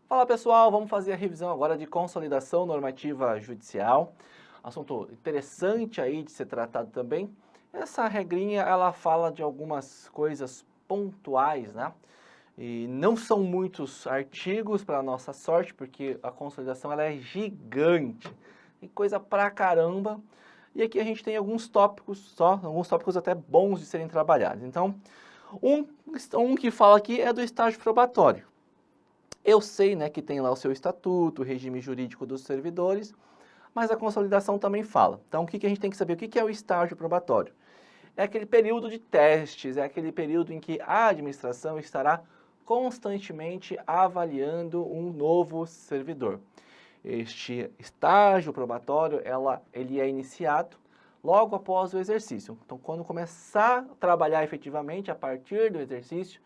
Fala pessoal, vamos fazer a revisão agora de consolidação normativa judicial. Assunto interessante aí de ser tratado também. Essa regrinha, ela fala de algumas coisas pontuais, né? E não são muitos artigos para nossa sorte, porque a consolidação ela é gigante. Tem coisa pra caramba. E aqui a gente tem alguns tópicos alguns tópicos até bons de serem trabalhados. Então, um que fala aqui é do estágio probatório. Eu sei, né, que tem lá o seu estatuto, o regime jurídico dos servidores, mas a consolidação também fala. Então, o que a gente tem que saber? O que é o estágio probatório? É aquele período de testes, é aquele período em que a administração estará constantemente avaliando um novo servidor. Este estágio probatório, ele é iniciado logo após o exercício. Então, quando começar a trabalhar efetivamente, a partir do exercício,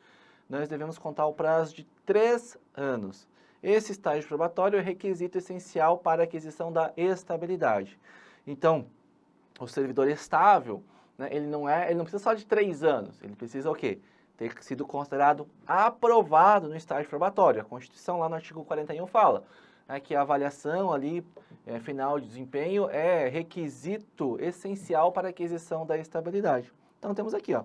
nós devemos contar o prazo de 3 anos. Esse estágio probatório é requisito essencial para a aquisição da estabilidade. Então, o servidor estável, né, ele não precisa só de 3 anos, ele precisa o quê? Ter sido considerado aprovado no estágio probatório. A Constituição, lá no artigo 41, fala, né, que a avaliação ali, final de desempenho, é requisito essencial para a aquisição da estabilidade. Então, temos aqui, ó.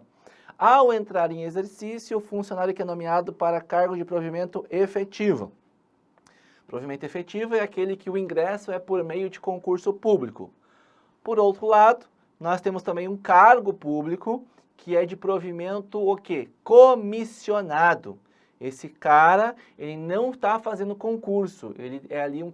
Ao entrar em exercício, o funcionário que é nomeado para cargo de provimento efetivo. Provimento efetivo é aquele que o ingresso é por meio de concurso público. Por outro lado, nós temos também um cargo público que é de provimento o quê? Comissionado. Esse cara, ele não está fazendo concurso, ele é ali um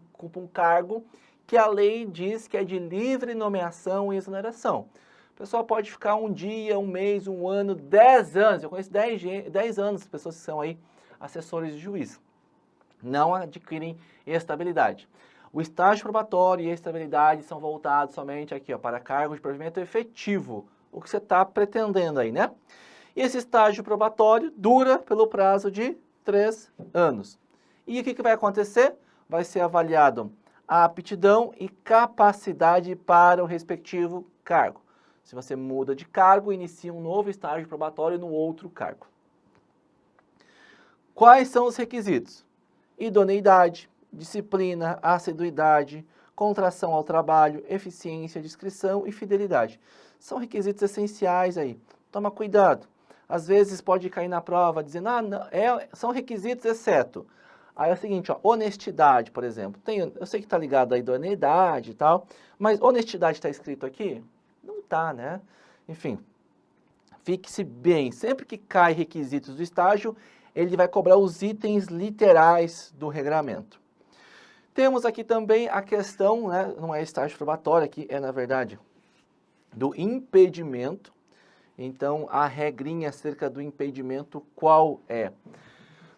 cargo que a lei diz que é de livre nomeação e exoneração. O pessoal pode ficar um dia, um mês, um ano, 10 anos. Eu conheço 10 anos, pessoas que são aí assessores de juiz. Não adquirem estabilidade. O estágio probatório e a estabilidade são voltados somente aqui, ó, para cargo de provimento efetivo. O que você está pretendendo aí, né? E esse estágio probatório dura pelo prazo de 3 anos. E o que vai acontecer? Vai ser avaliado a aptidão e capacidade para o respectivo cargo. Se você muda de cargo, inicia um novo estágio probatório no outro cargo. Quais são os requisitos? Idoneidade, disciplina, assiduidade, contração ao trabalho, eficiência, discrição e fidelidade. São requisitos essenciais aí. Toma cuidado. Às vezes pode cair na prova dizendo, não, são requisitos exceto. Aí é o seguinte, ó, honestidade, por exemplo. Eu sei que está ligado à idoneidade e tal, mas honestidade está escrito aqui? Não tá, né? Enfim, fixe bem. Sempre que cai requisitos do estágio, ele vai cobrar os itens literais do regramento. Temos aqui também a questão, né, não é estágio probatório, aqui é, na verdade, do impedimento. Então, a regrinha acerca do impedimento, qual é?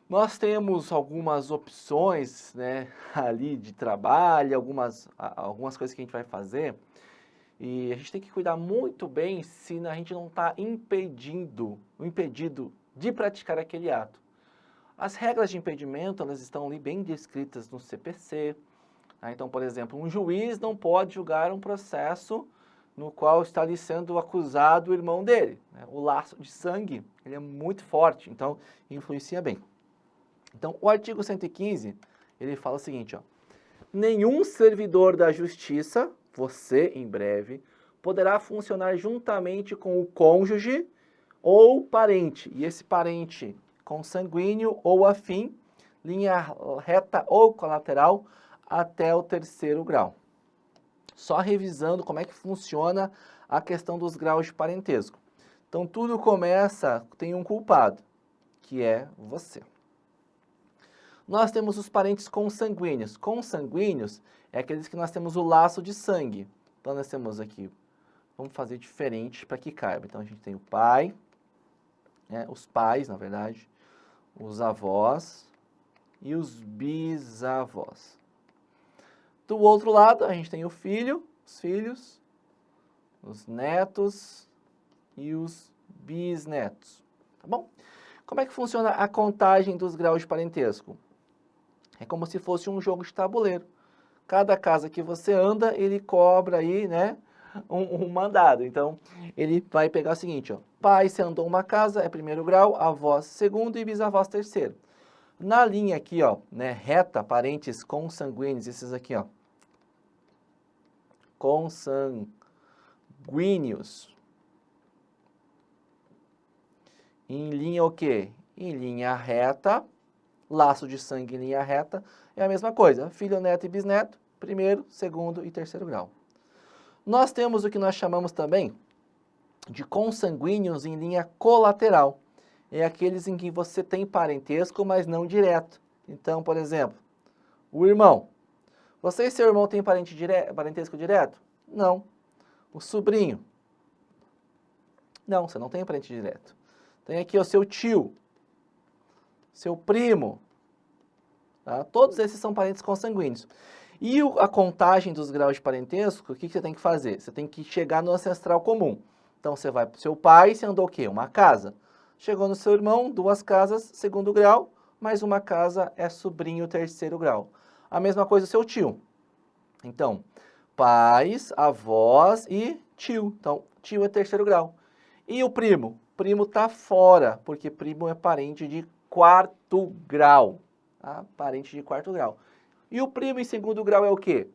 Nós temos algumas opções, né, ali de trabalho, algumas coisas que a gente vai fazer, e a gente tem que cuidar muito bem se a gente não está impedido de praticar aquele ato. As regras de impedimento, elas estão ali bem descritas no CPC. Tá? Então, por exemplo, um juiz não pode julgar um processo no qual está ali sendo acusado o irmão dele. Né? O laço de sangue, ele é muito forte, então influencia bem. Então, o artigo 115, ele fala o seguinte, ó. Nenhum servidor da justiça, você em breve, poderá funcionar juntamente com o cônjuge ou parente. E esse parente consanguíneo ou afim, linha reta ou colateral, até o 3º grau. Só revisando como é que funciona a questão dos graus de parentesco. Então, tudo começa, tem um culpado, que é você. Nós temos os parentes consanguíneos. Consanguíneos é aqueles que nós temos o laço de sangue. Então, nós temos aqui, vamos fazer diferente para que caiba. Então, a gente tem o pai, né, os pais, na verdade, os avós e os bisavós. Do outro lado, a gente tem o filho, os filhos, os netos e os bisnetos. Tá bom? Como é que funciona a contagem dos graus de parentesco? É como se fosse um jogo de tabuleiro. Cada casa que você anda, ele cobra aí, né, um mandado. Então, ele vai pegar o seguinte, ó. Pai, se andou uma casa, é primeiro grau, avós segundo e bisavós terceiro. Na linha aqui, ó, né, reta, parentes consanguíneos, esses aqui, ó. Consanguíneos. Em linha o quê? Em linha reta, laço de sangue em linha reta, é a mesma coisa. Filho, neto e bisneto, primeiro, segundo e terceiro grau. Nós temos o que nós chamamos também de consanguíneos em linha colateral. É aqueles em que você tem parentesco, mas não direto. Então, por exemplo, o irmão. Você e seu irmão têm parentesco direto? Não. O sobrinho? Não, você não tem parente direto. Tem aqui o seu tio, seu primo. Tá? Todos esses são parentes consanguíneos. E a contagem dos graus de parentesco, o que você tem que fazer? Você tem que chegar no ancestral comum. Então, você vai para o seu pai, você andou o quê? Uma casa. Chegou no seu irmão, 2 casas, segundo grau, mais uma casa é sobrinho, terceiro grau. A mesma coisa o seu tio. Então, pais, avós e tio. Então, tio é terceiro grau. E o primo? Primo está fora, porque primo é parente de 4º grau. Tá? Parente de 4º grau. E o primo em segundo grau é o quê?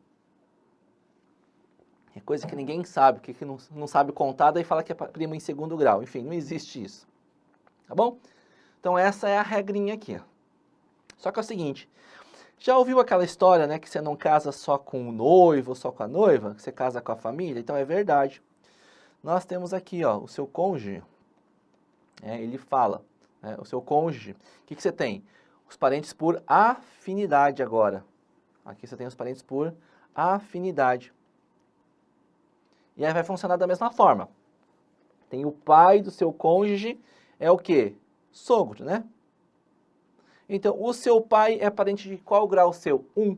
É coisa que ninguém sabe, que não sabe contar, daí fala que é primo em segundo grau. Enfim, não existe isso. Tá bom? Então essa é a regrinha aqui. Só que é o seguinte, já ouviu aquela história, né, que você não casa só com o noivo, só com a noiva, que você casa com a família? Então é verdade. Nós temos aqui, ó, o seu cônjuge, ele fala, né, o seu cônjuge, o que você tem? Os parentes por afinidade agora. Aqui você tem os parentes por afinidade. E aí vai funcionar da mesma forma. Tem o pai do seu cônjuge, é o quê? Sogro, né? Então, o seu pai é parente de qual grau seu? 1.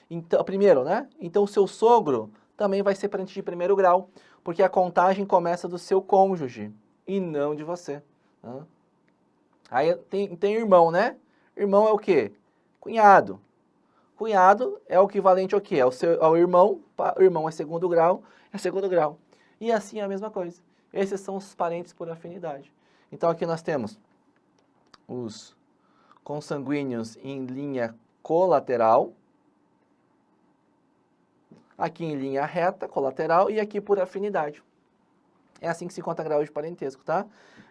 Então, primeiro, né? Então, o seu sogro também vai ser parente de primeiro grau, porque a contagem começa do seu cônjuge e não de você. Tá? Aí tem irmão, né? Irmão é o quê? Cunhado. Cunhado é o equivalente ao quê? Ao irmão. O irmão é segundo grau. E assim é a mesma coisa. Esses são os parentes por afinidade. Então, aqui nós temos os consanguíneos em linha colateral, aqui em linha reta, colateral, e aqui por afinidade. É assim que se conta grau de parentesco, tá?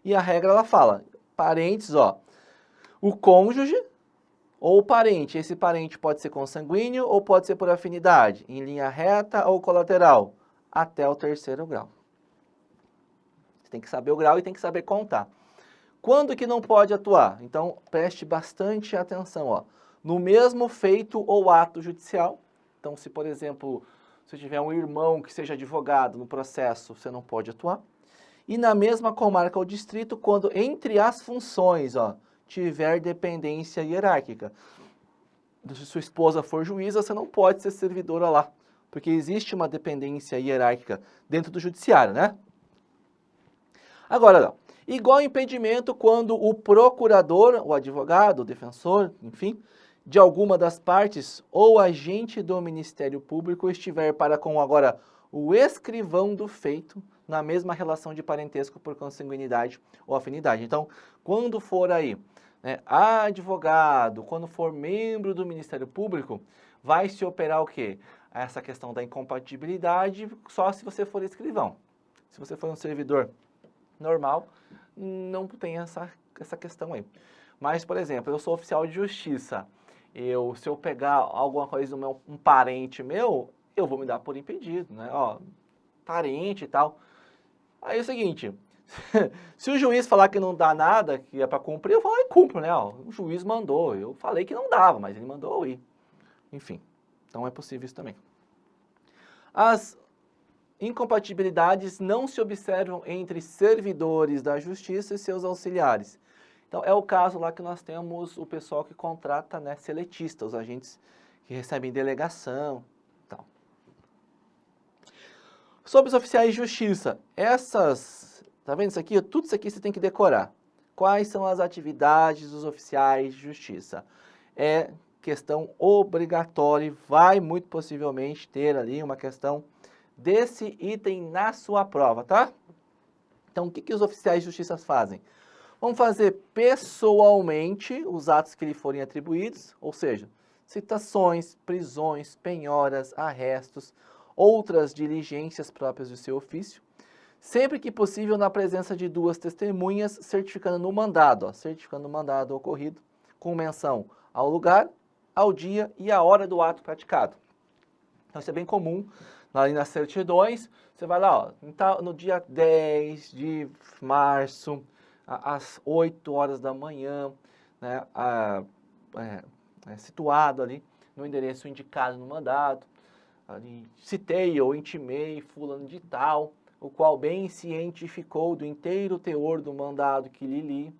E a regra, ela fala, parentes, ó, o cônjuge ou o parente. Esse parente pode ser consanguíneo ou pode ser por afinidade, em linha reta ou colateral, até o terceiro grau. Você tem que saber o grau e tem que saber contar. Quando que não pode atuar? Então, preste bastante atenção, ó. No mesmo feito ou ato judicial. Então, se, por exemplo, se tiver um irmão que seja advogado no processo, você não pode atuar. E na mesma comarca ou distrito, quando entre as funções, ó, tiver dependência hierárquica. Se sua esposa for juíza, você não pode ser servidora lá, porque existe uma dependência hierárquica dentro do judiciário, né? Agora, igual impedimento quando o procurador, o advogado, o defensor, enfim, de alguma das partes ou agente do Ministério Público estiver para com agora o escrivão do feito na mesma relação de parentesco por consanguinidade ou afinidade. Então, quando for aí, né, advogado, quando for membro do Ministério Público, vai se operar o quê? Essa questão da incompatibilidade só se você for escrivão. Se você for um servidor normal, não tem essa questão aí. Mas, por exemplo, eu sou oficial de justiça. Se eu pegar alguma coisa do um parente meu, eu vou me dar por impedido, né? Ó, parente e tal. Aí é o seguinte, se o juiz falar que não dá nada, que é para cumprir, eu vou lá e cumpro, né? Ó, o juiz mandou, eu falei que não dava, mas ele mandou ir. Enfim, então é possível isso também. As incompatibilidades não se observam entre servidores da justiça e seus auxiliares. Então, é o caso lá que nós temos o pessoal que contrata, né, seletista, os agentes que recebem delegação e tal. Sobre os oficiais de justiça, tá vendo isso aqui? Tudo isso aqui você tem que decorar. Quais são as atividades dos oficiais de justiça? É questão obrigatória e vai muito possivelmente ter ali uma questão desse item na sua prova, tá? Então, o que, que os oficiais de justiça fazem? Vão fazer pessoalmente os atos que lhe forem atribuídos, ou seja, citações, prisões, penhoras, arrestos, outras diligências próprias do seu ofício, sempre que possível na presença de 2 testemunhas, certificando no mandado, certificando o mandado ocorrido, com menção ao lugar, ao dia e à hora do ato praticado. Então isso é bem comum ali nas certidões, você vai lá, ó, no dia 10 de março, às 8 horas da manhã, né, situado ali no endereço indicado no mandado, ali, citei ou intimei fulano de tal, o qual bem cientificou do inteiro teor do mandado que lhe li,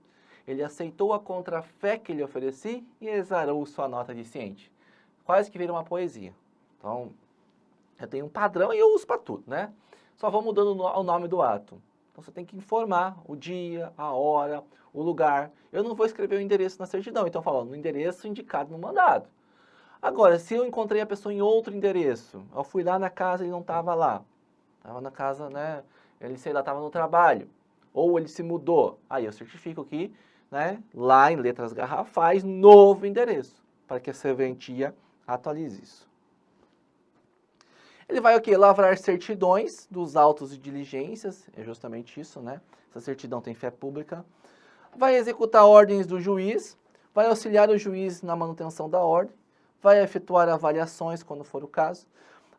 ele aceitou a contrafé que lhe ofereci e exarou sua nota de ciente. Quase que vira uma poesia. Então, eu tenho um padrão e eu uso para tudo, né? Só vou mudando o nome do ato. Então, você tem que informar o dia, a hora, o lugar. Eu não vou escrever o endereço na certidão, então eu falo, no endereço indicado no mandado. Agora, se eu encontrei a pessoa em outro endereço, eu fui lá na casa e ele não estava lá, estava na casa, né, ele, sei lá, estava no trabalho, ou ele se mudou, aí eu certifico que, né, lá em letras garrafais, novo endereço, para que a serventia atualize isso. Ele vai o quê? Lavrar certidões dos autos de diligências, é justamente isso, né? Essa certidão tem fé pública. Vai executar ordens do juiz, vai auxiliar o juiz na manutenção da ordem, vai efetuar avaliações quando for o caso.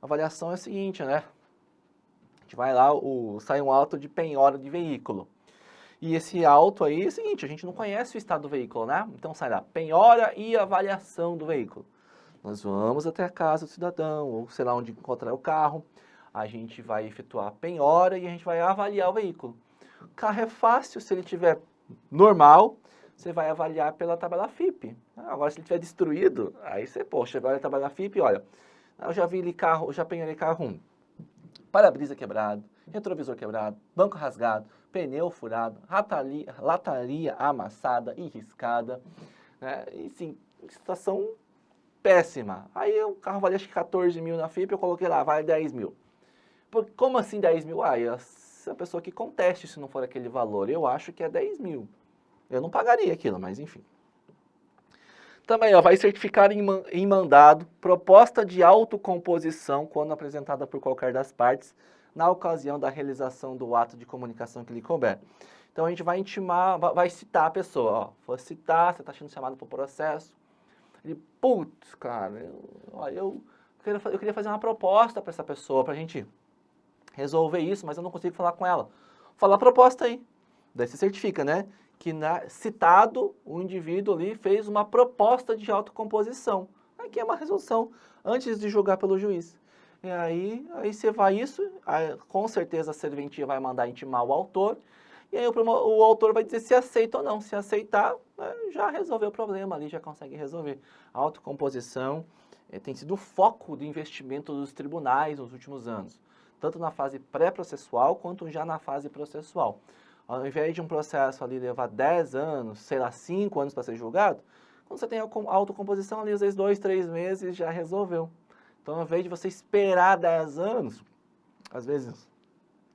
A avaliação é o seguinte, né? A gente vai lá, sai um auto de penhora de veículo. E esse auto aí é o seguinte, a gente não conhece o estado do veículo, né? Então sai lá, penhora e avaliação do veículo. Nós vamos até a casa do cidadão, ou sei lá onde encontrar o carro, a gente vai efetuar a penhora e a gente vai avaliar o veículo. O carro é fácil, se ele tiver normal, você vai avaliar pela tabela FIPE. Agora, se ele estiver destruído, aí você, poxa, vai a tabela FIPE, olha, eu já vi carro, eu já penhorei carro 1, para-brisa quebrado, retrovisor quebrado, banco rasgado, pneu furado, lataria amassada e riscada, né? E sim, situação péssima. Aí o carro valia acho que 14 mil na FIPE, eu coloquei lá, vale 10 mil. Como assim 10 mil? Ah, a pessoa que conteste se não for aquele valor, eu acho que é 10 mil. Eu não pagaria aquilo, mas enfim. Também, ó, vai certificar em mandado proposta de autocomposição quando apresentada por qualquer das partes na ocasião da realização do ato de comunicação que lhe couber. Então a gente vai intimar, vai citar a pessoa, ó, vou citar, você está sendo chamado para o processo. Ele, putz, cara, eu queria fazer uma proposta para essa pessoa, para a gente resolver isso, mas eu não consigo falar com ela. Fala a proposta aí. Daí você certifica, né? Que citado, o indivíduo ali fez uma proposta de autocomposição. Aqui é uma resolução antes de julgar pelo juiz. E aí você vai isso, aí, com certeza a serventia vai mandar intimar o autor, e aí o autor vai dizer se aceita ou não. Se aceitar, já resolveu o problema ali, já consegue resolver. A autocomposição tem sido o foco do investimento dos tribunais nos últimos anos, tanto na fase pré-processual quanto já na fase processual. Ao invés de um processo ali levar 10 anos, sei lá, 5 anos para ser julgado, quando você tem a autocomposição ali, às vezes 2, 3 meses já resolveu. Então, ao invés de você esperar 10 anos, às vezes,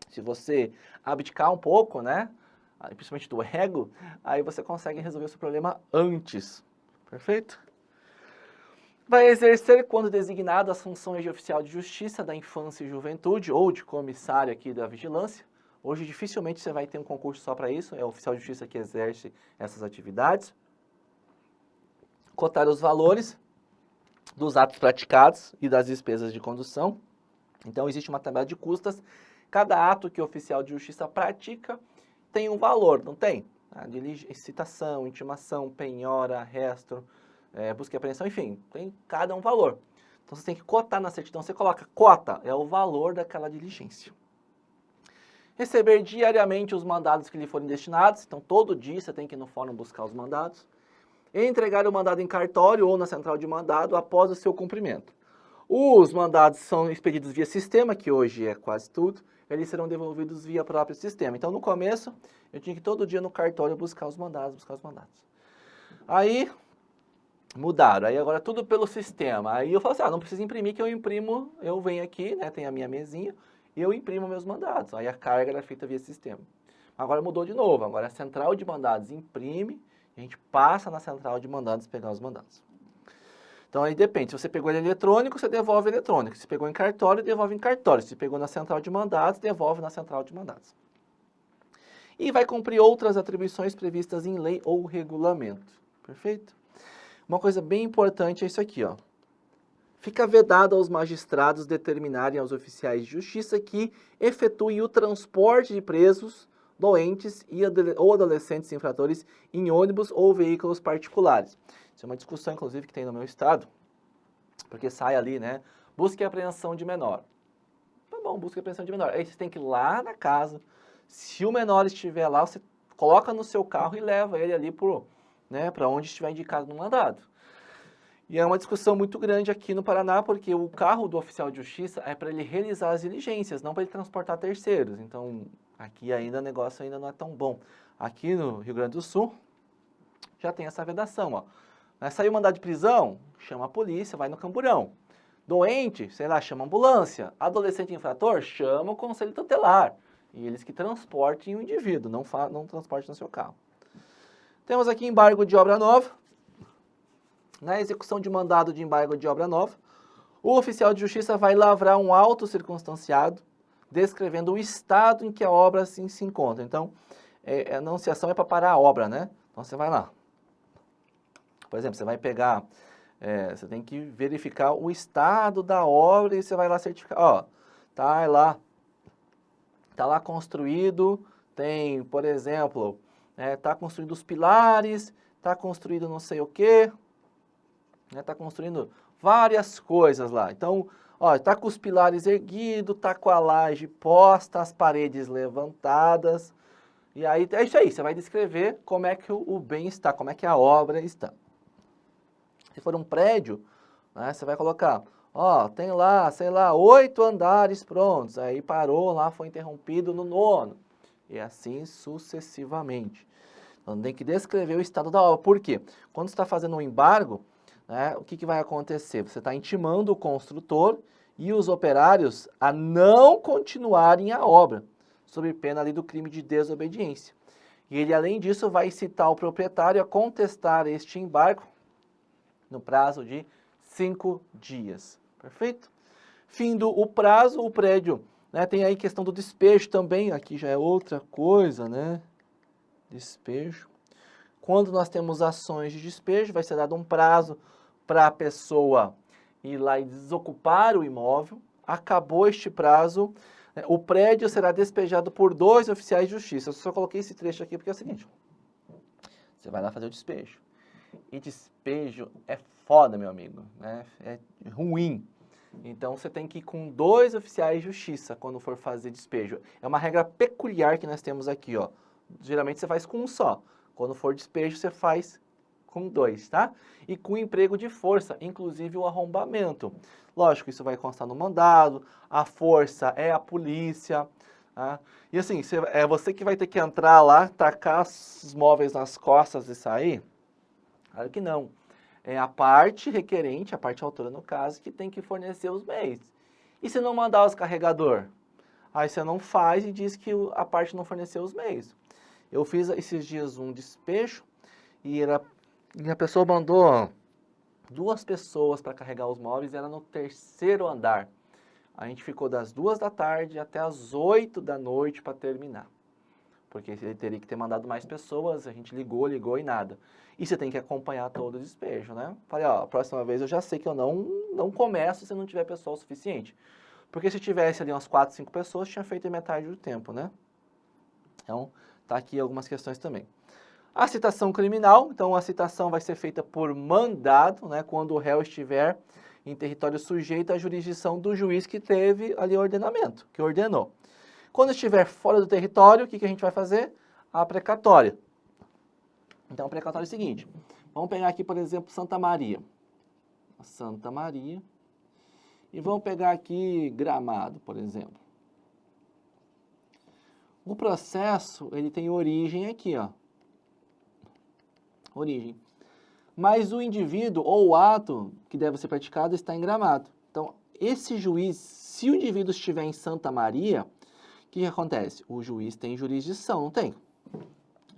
se você abdicar um pouco, né, principalmente do ego, aí você consegue resolver o seu problema antes. Perfeito? Vai exercer, quando designado, as funções de oficial de justiça da infância e juventude ou de comissário aqui da vigilância. Hoje, dificilmente você vai ter um concurso só para isso, é o oficial de justiça que exerce essas atividades. Cotar os valores dos atos praticados e das despesas de condução. Então, existe uma tabela de custas. Cada ato que o oficial de justiça pratica tem um valor, não tem? Citação, intimação, penhora, arresto, busca e apreensão, enfim, tem cada um valor. Então, você tem que cotar na certidão. Você coloca cota, é o valor daquela diligência. Receber diariamente os mandados que lhe forem destinados. Então, todo dia você tem que ir no fórum buscar os mandados. Entregar o mandado em cartório ou na central de mandado após o seu cumprimento. Os mandados são expedidos via sistema, que hoje é quase tudo. Eles serão devolvidos via próprio sistema. Então, no começo, eu tinha que ir todo dia no cartório buscar os mandados, Aí, mudaram. Aí, agora, tudo pelo sistema. Aí, eu falo assim, não precisa imprimir, que eu imprimo, eu venho aqui, né, tem a minha mesinha, e eu imprimo meus mandados. Aí a carga era feita via sistema. Agora mudou de novo, agora a central de mandados imprime, a gente passa na central de mandados pegar os mandados. Então aí depende, se você pegou ele eletrônico, você devolve eletrônico. Se pegou em cartório, devolve em cartório. Se pegou na central de mandados, devolve na central de mandados. E vai cumprir outras atribuições previstas em lei ou regulamento. Perfeito? Uma coisa bem importante é isso aqui, ó. Fica vedado aos magistrados determinarem aos oficiais de justiça que efetuem o transporte de presos, doentes ou adolescentes infratores em ônibus ou veículos particulares. Isso é uma discussão, inclusive, que tem no meu estado, porque sai ali, né? Busca e apreensão de menor. Tá bom, busca e apreensão de menor. Aí você tem que ir lá na casa, se o menor estiver lá, você coloca no seu carro e leva ele ali para onde estiver indicado no mandado. E é uma discussão muito grande aqui no Paraná, porque o carro do oficial de justiça é para ele realizar as diligências, não para ele transportar terceiros. Então, aqui ainda o negócio ainda não é tão bom. Aqui no Rio Grande do Sul, já tem essa vedação, ó. Saiu mandado de prisão, chama a polícia, vai no camburão. Doente, sei lá, chama a ambulância. Adolescente infrator, chama o conselho tutelar. E eles que transportem o indivíduo, não transportem no seu carro. Temos aqui embargo de obra nova. Na execução de mandado de embargo de obra nova, o oficial de justiça vai lavrar um auto circunstanciado, descrevendo o estado em que a obra se encontra. Então, a anunciação é para parar a obra, né? Então, você vai lá. Por exemplo, você vai pegar, você tem que verificar o estado da obra e você vai lá certificar. Ó, tá lá construído, tem, por exemplo, tá construído os pilares, tá construído não sei o quê, tá construindo várias coisas lá. Então, ó, tá com os pilares erguidos, tá com a laje posta, as paredes levantadas. E aí, é isso aí, você vai descrever como é que o bem está, como é que a obra está. Se for um prédio, né, você vai colocar, ó, tem lá, sei lá, 8 andares prontos. Aí parou lá, foi interrompido no 9º. E assim sucessivamente. Então tem que descrever o estado da obra. Por quê? Quando você está fazendo um embargo, né, o que vai acontecer? Você está intimando o construtor e os operários a não continuarem a obra, sob pena ali do crime de desobediência. E ele, além disso, vai incitar o proprietário a contestar este embargo no prazo de 5 dias. Perfeito? Findo o prazo, o prédio, né, tem aí questão do despejo também, aqui já é outra coisa, né? Despejo. Quando nós temos ações de despejo, vai ser dado um prazo para a pessoa ir lá e desocupar o imóvel. Acabou este prazo, né, o prédio será despejado por 2 oficiais de justiça. Eu só coloquei esse trecho aqui porque é o seguinte, você vai lá fazer o despejo. E despejo é foda, meu amigo, né? É ruim. Então, você tem que ir com 2 oficiais de justiça quando for fazer despejo. É uma regra peculiar que nós temos aqui, ó. Geralmente você faz com um só. Quando for despejo, você faz com 2, tá? E com emprego de força, inclusive o arrombamento. Lógico, isso vai constar no mandado, a força é a polícia, tá? E assim, é você que vai ter que entrar lá, tacar os móveis nas costas e sair? Claro que não. É a parte requerente, a parte autora no caso, que tem que fornecer os meios. E se não mandar os carregador? Aí você não faz e diz que a parte não forneceu os meios. Eu fiz esses dias um despejo e a pessoa mandou 2 pessoas para carregar os móveis, era no 3º andar. A gente ficou das 2 da tarde até as 8 da noite para terminar. Porque ele teria que ter mandado mais pessoas, a gente ligou e nada. E você tem que acompanhar todo o despejo, né? Falei, ó, a próxima vez eu já sei que eu não começo se não tiver pessoal o suficiente. Porque se tivesse ali umas 4, 5 pessoas, tinha feito em metade do tempo, né? Então, tá aqui algumas questões também. A citação criminal, então a citação vai ser feita por mandado, né? Quando o réu estiver em território sujeito à jurisdição do juiz que teve ali o ordenamento, que ordenou. Quando estiver fora do território, o que a gente vai fazer? A precatória. Então, a precatória é o seguinte. Vamos pegar aqui, por exemplo, Santa Maria. Santa Maria. E vamos pegar aqui Gramado, por exemplo. O processo, ele tem origem aqui, ó. Origem. Mas o indivíduo ou o ato que deve ser praticado está em Gramado. Então, esse juiz, se o indivíduo estiver em Santa Maria, o que acontece? O juiz tem jurisdição, não tem?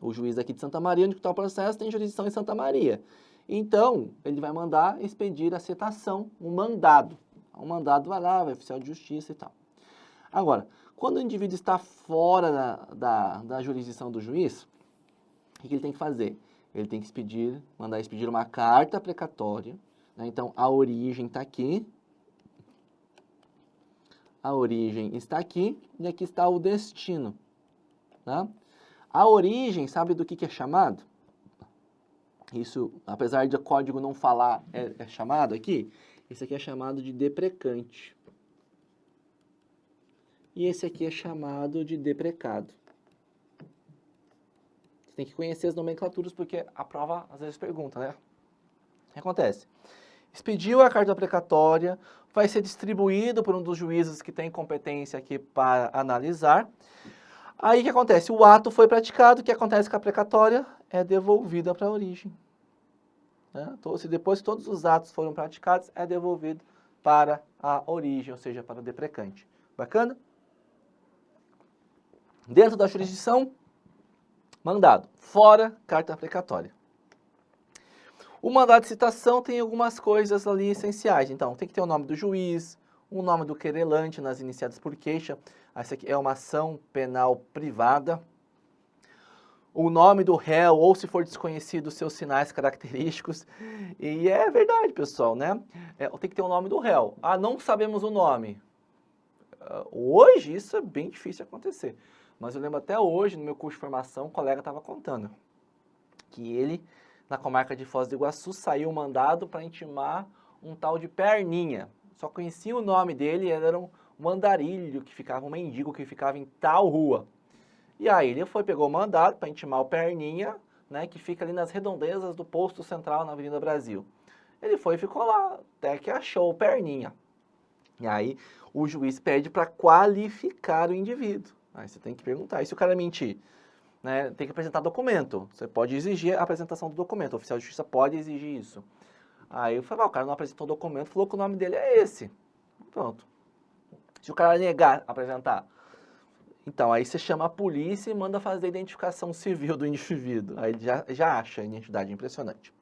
O juiz aqui de Santa Maria, onde está o processo, tem jurisdição em Santa Maria. Então, ele vai mandar expedir a citação, um mandado. O mandado vai lá, vai oficial de justiça e tal. Agora, quando o indivíduo está fora da jurisdição do juiz, o que ele tem que fazer? Ele tem que mandar expedir uma carta precatória, né? Então, a origem está aqui. A origem está aqui e aqui está o destino. Tá? A origem, sabe do que é chamado? Isso, apesar de o código não falar, é chamado aqui. Esse aqui é chamado de deprecante. E esse aqui é chamado de deprecado. Você tem que conhecer as nomenclaturas, porque a prova às vezes pergunta, né? O que acontece? Expediu a carta precatória, vai ser distribuído por um dos juízes que tem competência aqui para analisar. Aí o que acontece? O ato foi praticado, o que acontece com a precatória? É devolvida para a origem. Né? Então, se depois que todos os atos foram praticados, é devolvido para a origem, ou seja, para o deprecante. Bacana? Dentro da jurisdição, mandado. Fora, carta precatória. O mandado de citação tem algumas coisas ali essenciais. Então, tem que ter o nome do juiz, o nome do querelante nas iniciadas por queixa. Essa aqui é uma ação penal privada. O nome do réu, ou se for desconhecido, seus sinais característicos. E é verdade, pessoal, né? Tem que ter o nome do réu. Ah, não sabemos o nome. Hoje, isso é bem difícil de acontecer. Mas eu lembro até hoje, no meu curso de formação, um colega estava contando que ele, na comarca de Foz do Iguaçu, saiu mandado para intimar um tal de Perninha. Só conhecia o nome dele, ele era um andarilho que ficava, um mendigo que ficava em tal rua. E aí ele pegou o mandado para intimar o Perninha, né, que fica ali nas redondezas do posto central na Avenida Brasil. Ele foi e ficou lá, até que achou o Perninha. E aí o juiz pede para qualificar o indivíduo. Aí você tem que perguntar, e se o cara mentir? Né, tem que apresentar documento. Você pode exigir a apresentação do documento, o oficial de justiça pode exigir isso. Aí eu falei, o cara não apresentou o documento, falou que o nome dele é esse. Pronto. Se o cara negar apresentar, então aí você chama a polícia e manda fazer a identificação civil do indivíduo. Aí ele já acha a identidade, impressionante.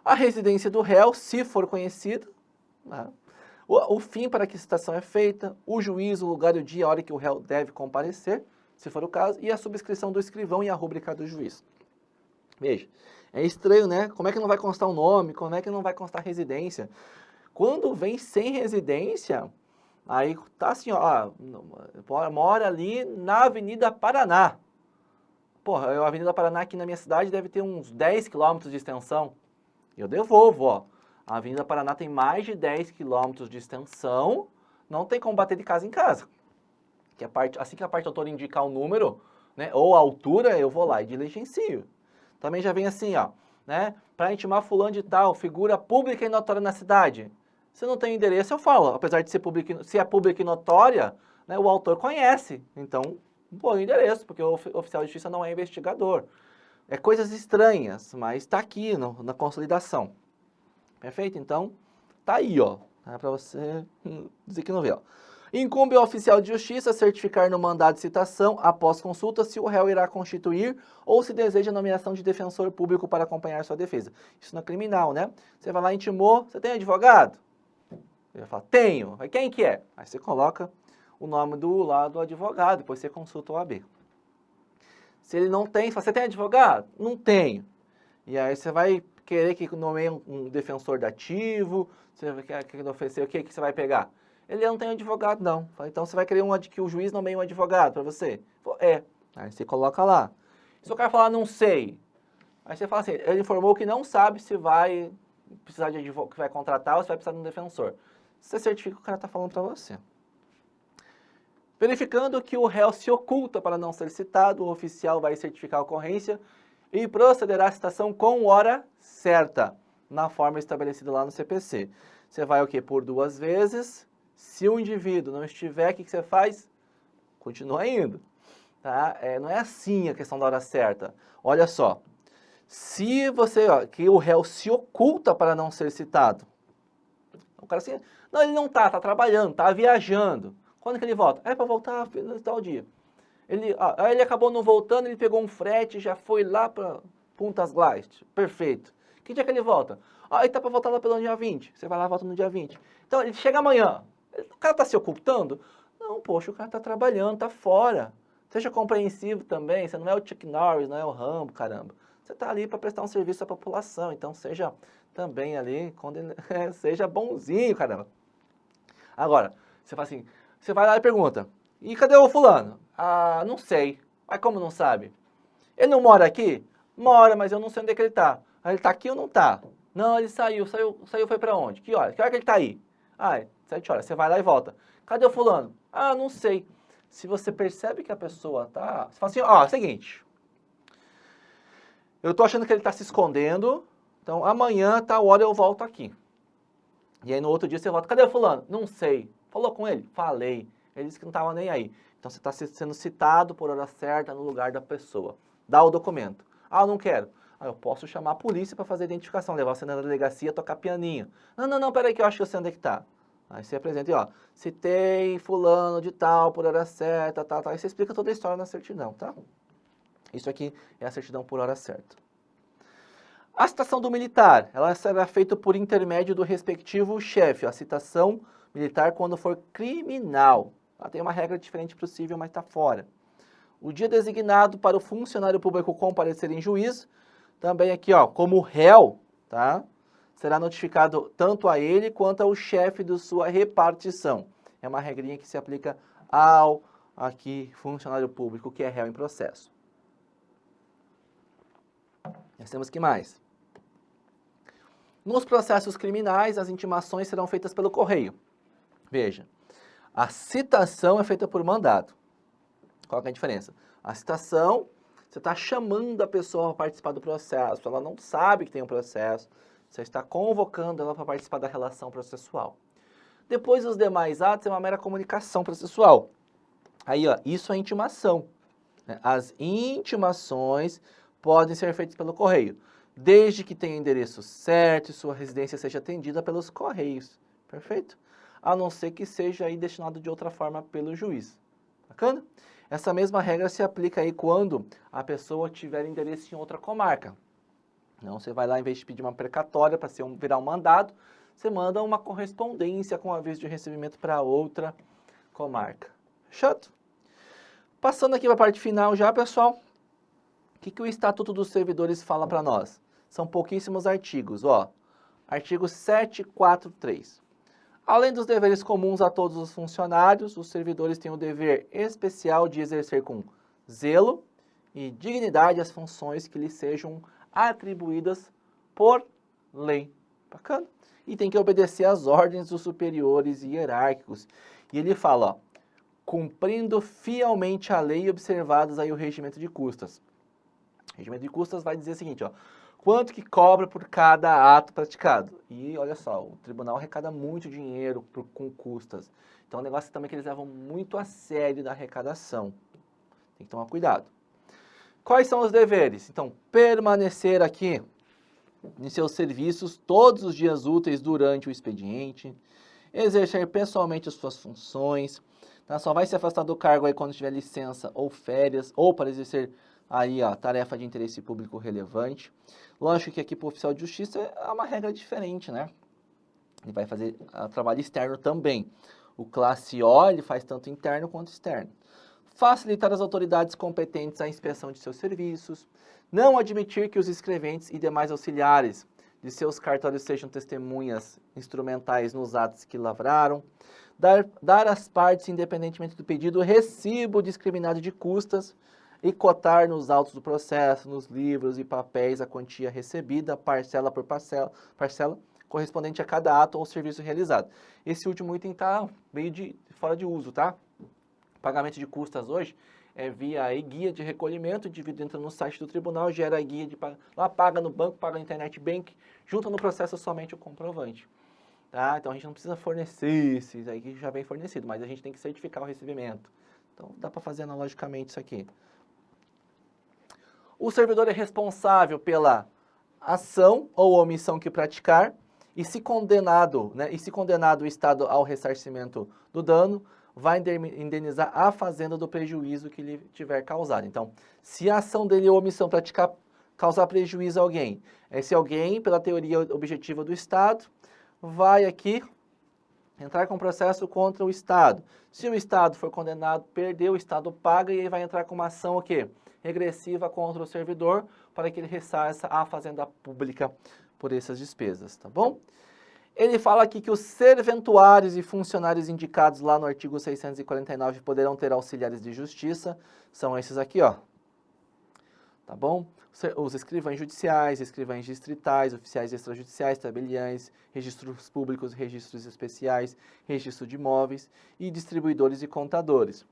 A residência do réu, se for conhecida, né, o fim para que a citação é feita, o juiz, o lugar, o dia, a hora que o réu deve comparecer, se for o caso, e a subscrição do escrivão e a rúbrica do juiz. Veja, é estranho, né? Como é que não vai constar o nome? Como é que não vai constar a residência? Quando vem sem residência, aí tá assim, ó, mora ali na Avenida Paraná. Porra, a Avenida Paraná aqui na minha cidade deve ter uns 10 quilômetros de extensão. Eu devolvo, ó. A Avenida Paraná tem mais de 10 quilômetros de extensão, não tem como bater de casa em casa. Que assim que a parte autora indicar o número, né, ou a altura, eu vou lá e diligencio. Também já vem assim, ó, né, para intimar fulano de tal, figura pública e notória na cidade. Se não tem endereço, eu falo, apesar de ser pública, se é pública e notória, né, o autor conhece, então põe o endereço, porque o oficial de justiça não é investigador. É coisas estranhas, mas está aqui na consolidação. Perfeito? Então, tá aí, ó, para você dizer que não vê, ó. Incumbe ao oficial de justiça certificar no mandado de citação, após consulta, se o réu irá constituir ou se deseja a nomeação de defensor público para acompanhar sua defesa. Isso não é criminal, né? Você vai lá e intimou, você tem advogado? Ele vai falar, tenho. Aí quem que é? Aí você coloca o nome do advogado, depois você consulta o OAB. Se ele não tem, você tem advogado? Não tenho. E aí você vai querer que nomeie um defensor dativo, você vai querer oferecer o que você vai pegar? Ele não tem advogado, não. Então você vai querer que o juiz nomeie um advogado para você? É. Aí você coloca lá. Se o cara falar, não sei, aí você fala assim, ele informou que não sabe se vai precisar de advogado, que vai contratar ou se vai precisar de um defensor. Você certifica o que o cara está falando para você. Verificando que o réu se oculta para não ser citado, o oficial vai certificar a ocorrência e procederá à citação com hora certa, na forma estabelecida lá no CPC. Você vai o quê? Por 2 vezes. Se o indivíduo não estiver, o que você faz? Continua indo. Tá? Não é assim a questão da hora certa. Olha só. Se você, que o réu se oculta para não ser citado, O cara assim, não, ele não tá trabalhando, tá viajando. Quando que ele volta? É para voltar no tal dia. Aí ele acabou não voltando, ele pegou um frete, já foi lá para Puntas Glas. Perfeito. Que dia que ele volta? Aí tá para voltar lá pelo dia 20. Você vai lá e volta no dia 20. Então ele chega amanhã. O cara tá se ocultando? Não, poxa, o cara tá trabalhando, tá fora. Seja compreensivo também, você não é o Chuck Norris, não é o Rambo, caramba. Você tá ali para prestar um serviço à população, então seja também ali, seja bonzinho, caramba. Agora, você fala assim, você vai lá e pergunta, e cadê o fulano? Ah, não sei. Mas como não sabe? Ele não mora aqui? Mora, mas eu não sei onde é que ele tá. Ah, ele tá aqui ou não tá? Não, ele saiu foi pra onde? Que hora? Que hora que ele tá aí? Ah, 7 horas. Você vai lá e volta. Cadê o fulano? Ah, não sei. Se você percebe que a pessoa tá... Você fala assim, ó, seguinte. Eu tô achando que ele tá se escondendo, então amanhã, tal hora eu volto aqui. E aí no outro dia você volta, cadê o fulano? Não sei. Falou com ele? Falei. Ele disse que não estava nem aí. Então você está sendo citado por hora certa no lugar da pessoa. Dá o documento. Ah, eu não quero. Ah, eu posso chamar a polícia para fazer a identificação, levar você na delegacia, tocar pianinho. Não, peraí que eu acho que eu sei onde é que tá. Aí você apresenta e ó, citei fulano de tal, por hora certa, tal. Aí você explica toda a história na certidão, tá? Isso aqui é a certidão por hora certa. A citação do militar, ela será feita por intermédio do respectivo chefe. A citação militar quando for criminal. Ela tem uma regra diferente para o civil, mas está fora. O dia designado para o funcionário público comparecer em juízo, também aqui, ó, como réu, tá? Será notificado tanto a ele quanto ao chefe de sua repartição. É uma regrinha que se aplica ao aqui funcionário público que é réu em processo. Nós temos que mais? Nos processos criminais, as intimações serão feitas pelo correio. Veja, a citação é feita por mandado. Qual que é a diferença? A citação, você está chamando a pessoa para participar do processo, ela não sabe que tem um processo, você está convocando ela para participar da relação processual. Depois, os demais atos é uma mera comunicação processual. Aí, ó, isso é intimação. As intimações podem ser feitas pelo correio, desde que tenha endereço certo e sua residência seja atendida pelos correios. Perfeito? A não ser que seja aí destinado de outra forma pelo juiz. Bacana? Essa mesma regra se aplica aí quando a pessoa tiver endereço em outra comarca. Então, você vai lá, em vez de pedir uma precatória para virar um mandado, você manda uma correspondência com aviso de recebimento para outra comarca. Chato? Passando aqui para a parte final já, pessoal. O que o Estatuto dos Servidores fala para nós? São pouquíssimos artigos, ó. Artigo 743. Além dos deveres comuns a todos os funcionários, os servidores têm o dever especial de exercer com zelo e dignidade as funções que lhes sejam atribuídas por lei. Bacana? E tem que obedecer às ordens dos superiores e hierárquicos. E ele fala, ó, cumprindo fielmente a lei e observados aí o regimento de custas. O regimento de custas vai dizer o seguinte, ó, quanto que cobra por cada ato praticado. E olha só, o tribunal arrecada muito dinheiro com custas. Então, é um negócio também que eles levam muito a sério da arrecadação. Tem que tomar cuidado. Quais são os deveres? Então, permanecer aqui em seus serviços todos os dias úteis durante o expediente, exercer pessoalmente as suas funções, tá? Só vai se afastar do cargo aí quando tiver licença ou férias, ou para exercer aí a tarefa de interesse público relevante. Lógico que aqui para o oficial de justiça é uma regra diferente, né? Ele vai fazer trabalho externo também. O classe O, ele faz tanto interno quanto externo. Facilitar as autoridades competentes à inspeção de seus serviços. Não admitir que os escreventes e demais auxiliares de seus cartórios sejam testemunhas instrumentais nos atos que lavraram. Dar às partes, independentemente do pedido, recibo discriminado de custas e cotar nos autos do processo, nos livros e papéis a quantia recebida, parcela por parcela, correspondente a cada ato ou serviço realizado. Esse último item está meio fora de uso, tá? Pagamento de custas hoje é via aí guia de recolhimento, o indivíduo entra no site do tribunal, gera a guia de lá paga no banco, paga na internet bank, junta no processo somente o comprovante. Tá? Então a gente não precisa fornecer esses aí que já vem fornecido, mas a gente tem que certificar o recebimento. Então dá para fazer analogicamente isso aqui. O servidor é responsável pela ação ou omissão que praticar E se condenado, né, o Estado ao ressarcimento do dano, vai indenizar a fazenda do prejuízo que lhe tiver causado. Então, se a ação dele ou omissão causar prejuízo a alguém, esse alguém, pela teoria objetiva do Estado, vai aqui entrar com processo contra o Estado. Se o Estado for condenado, perdeu, o Estado paga e ele vai entrar com uma ação o quê? Regressiva contra o servidor para que ele ressarça a fazenda pública por essas despesas, tá bom? Ele fala aqui que os serventuários e funcionários indicados lá no artigo 649 poderão ter auxiliares de justiça, são esses aqui, ó. Tá bom? Os escrivães judiciais, escrivães distritais, oficiais extrajudiciais, tabeliães, registros públicos, registros especiais, registro de imóveis e distribuidores e contadores.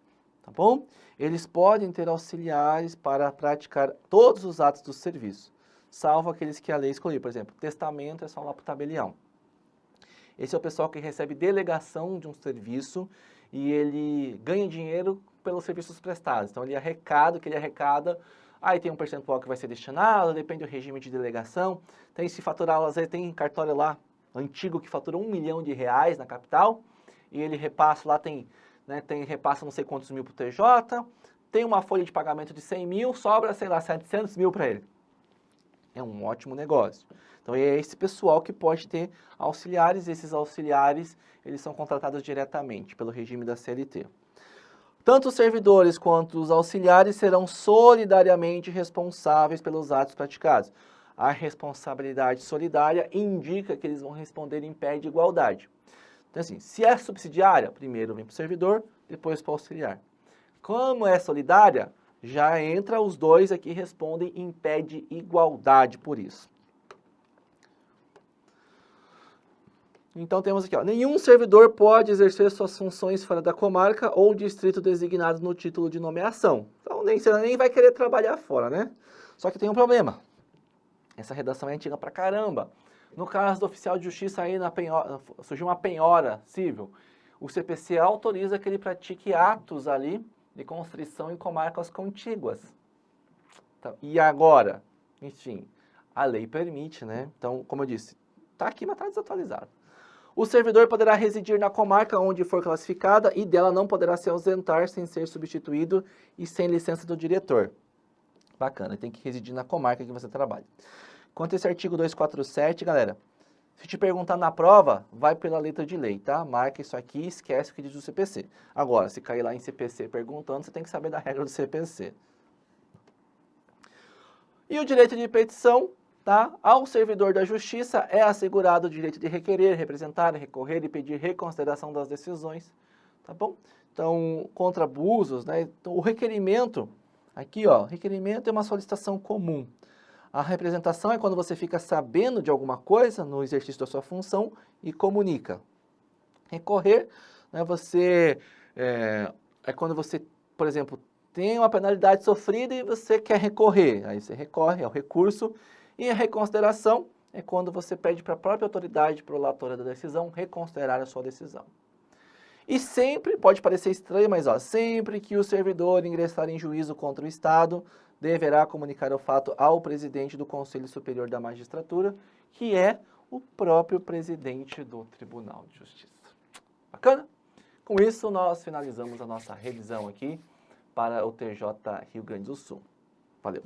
Tá bom? Eles podem ter auxiliares para praticar todos os atos do serviço, salvo aqueles que a lei escolheu. Por exemplo, testamento é só lá para o tabelião. Esse é o pessoal que recebe delegação de um serviço e ele ganha dinheiro pelos serviços prestados. Então, ele arrecada, o que ele arrecada, aí tem um percentual que vai ser destinado, depende do regime de delegação. Tem se faturar, às vezes tem cartório lá, antigo, que fatura R$1 milhão na capital, e ele repassa lá, repassa não sei quantos mil para o TJ, tem uma folha de pagamento de 100 mil, sobra, sei lá, 700 mil para ele. É um ótimo negócio. Então, é esse pessoal que pode ter auxiliares, e esses auxiliares, eles são contratados diretamente pelo regime da CLT. Tanto os servidores quanto os auxiliares serão solidariamente responsáveis pelos atos praticados. A responsabilidade solidária indica que eles vão responder em pé de igualdade. Então, assim, se é subsidiária, primeiro vem para o servidor, depois para o auxiliar. Como é solidária, já entra os dois aqui e respondem em pé de igualdade por isso. Então temos aqui, ó, nenhum servidor pode exercer suas funções fora da comarca ou distrito designados no título de nomeação. Então você nem vai querer trabalhar fora, né? Só que tem um problema. Essa redação é antiga pra caramba. No caso do oficial de justiça aí surgiu uma penhora civil. O CPC autoriza que ele pratique atos ali de constrição em comarcas contíguas. Então, e agora? Enfim, a lei permite, né? Então, como eu disse, tá aqui, mas tá desatualizado. O servidor poderá residir na comarca onde for classificada e dela não poderá se ausentar sem ser substituído e sem licença do diretor. Bacana, tem que residir na comarca que você trabalha. Quanto a esse artigo 247, galera, se te perguntar na prova, vai pela letra de lei, tá? Marca isso aqui e esquece o que diz o CPC. Agora, se cair lá em CPC perguntando, você tem que saber da regra do CPC. E o direito de petição, tá? Ao servidor da justiça é assegurado o direito de requerer, representar, recorrer e pedir reconsideração das decisões, tá bom? Então, contra abusos, né? Então, o requerimento, aqui, ó, requerimento é uma solicitação comum. A representação é quando você fica sabendo de alguma coisa no exercício da sua função e comunica. Recorrer, né, é quando você, por exemplo, tem uma penalidade sofrida e você quer recorrer. Aí você recorre ao recurso. E a reconsideração é quando você pede para a própria autoridade prolatora da decisão reconsiderar a sua decisão. E sempre, pode parecer estranho, mas ó, sempre que o servidor ingressar em juízo contra o Estado, deverá comunicar o fato ao presidente do Conselho Superior da Magistratura, que é o próprio presidente do Tribunal de Justiça. Bacana? Com isso, nós finalizamos a nossa revisão aqui para o TJ Rio Grande do Sul. Valeu!